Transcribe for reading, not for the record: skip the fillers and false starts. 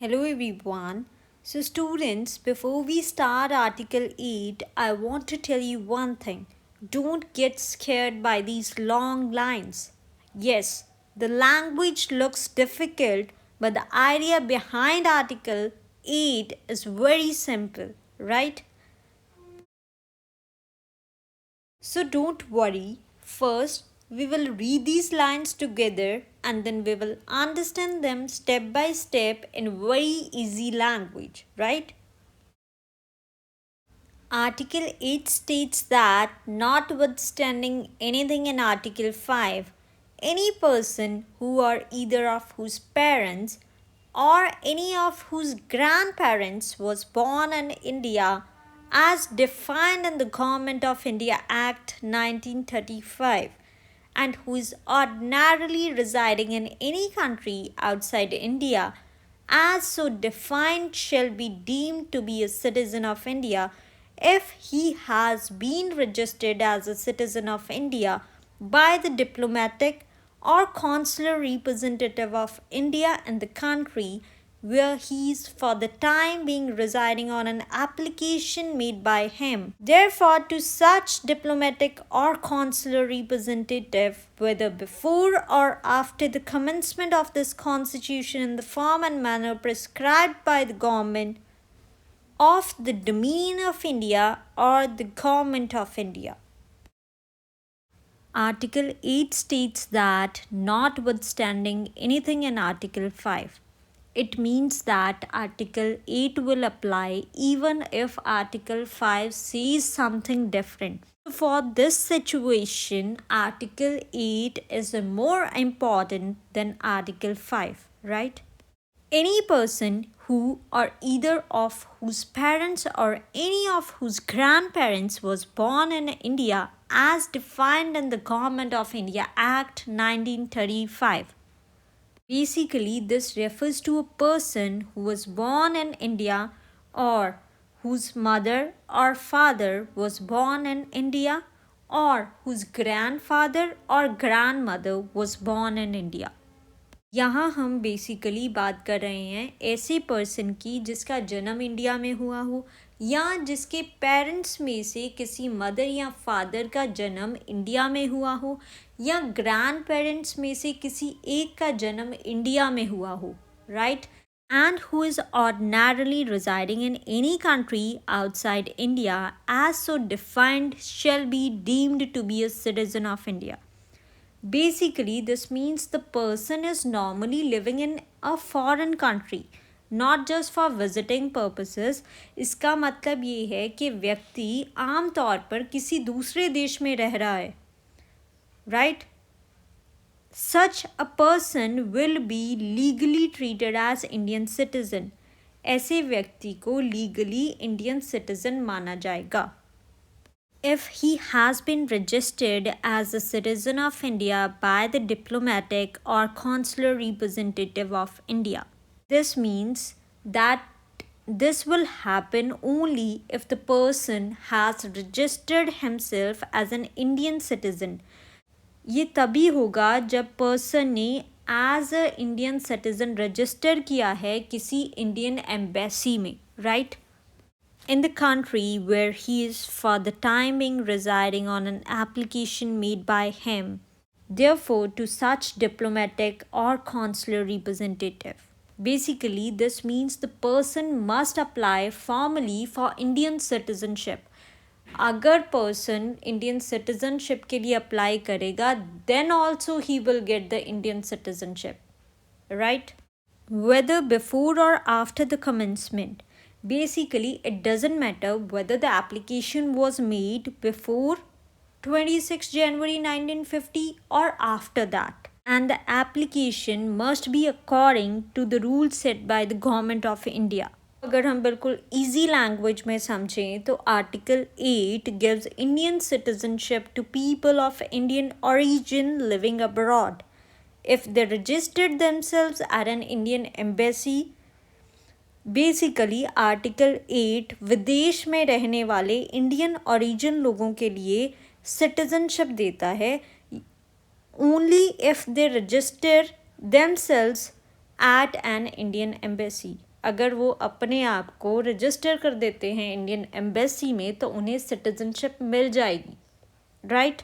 Hello everyone. So students, before we start Article 8, I want to tell you one thing. Don't get scared by these long lines. Yes, the language looks difficult, but the idea behind Article 8 is very simple, right? So don't worry. First, we will read these lines together and then we will understand them step by step in very easy language, right? Article 8 states that, notwithstanding anything in Article 5, any person who are either of whose parents or any of whose grandparents was born in India as defined in the Government of India Act 1935 and who is ordinarily residing in any country outside India as so defined shall be deemed to be a citizen of India if he has been registered as a citizen of India by the diplomatic or consular representative of India in the country where he is for the time being residing on an application made by him. Therefore, to such diplomatic or consular representative, whether before or after the commencement of this constitution in the form and manner prescribed by the government of the Dominion of India or the Government of India. Article 8 states that, notwithstanding anything in Article 5, it means that Article 8 will apply even if Article 5 says something different. For this situation, Article 8 is more important than Article 5, right? Any person who or either of whose parents or any of whose grandparents was born in India as defined in the Government of India Act 1935. Basically, this refers to a person who was born in India or whose mother or father was born in India or whose grandfather or grandmother was born in India. यहाँ हम basically बात कर रहे हैं ऐसे person की जिसका जन्म इंडिया में हुआ हो या जिसके पेरेंट्स में से किसी मदर या फादर का जन्म इंडिया में हुआ हो या ग्रैंड पेरेंट्स में से किसी एक का जन्म इंडिया में हुआ हो right and who is ordinarily residing in any country outside India as so defined shall be deemed to be a citizen of India. Basically, this means the person is normally living in a foreign country, not just for visiting purposes. इसका मतलब ये है कि व्यक्ति आम तौर पर किसी दूसरे देश में रह रहा है, right? Such a person will be legally treated as Indian citizen. ऐसे व्यक्ति को legally Indian citizen माना जाएगा. If he has been registered as a citizen of India by the diplomatic or consular representative of India. This means that this will happen only if the person has registered himself as an Indian citizen. ये तभी होगा जब person ने as a Indian citizen register किया है किसी Indian embassy में right in the country where he is for the time being residing on an application made by him, therefore to such diplomatic or consular representative. Basically, this means the person must apply formally for Indian citizenship. अगर person Indian citizenship के लिए apply करेगा, then also he will get the Indian citizenship, right? Whether before or after the commencement. Basically, it doesn't matter whether the application was made before 26 January 1950 or after that. And the application must be according to the rules set by the Government of India. अगर हम बिल्कुल easy language में समझें तो Article 8 gives Indian citizenship to people of Indian origin living abroad if they registered themselves at an Indian embassy. Basically article 8 विदेश में रहने वाले इंडियन ओरिजिन लोगों के लिए सिटीजनशिप देता है only if they register themselves at an Indian embassy. अगर वो अपने आप को रजिस्टर कर देते हैं इंडियन एम्बेसी में तो उन्हें सिटीजनशिप मिल जाएगी, राइट।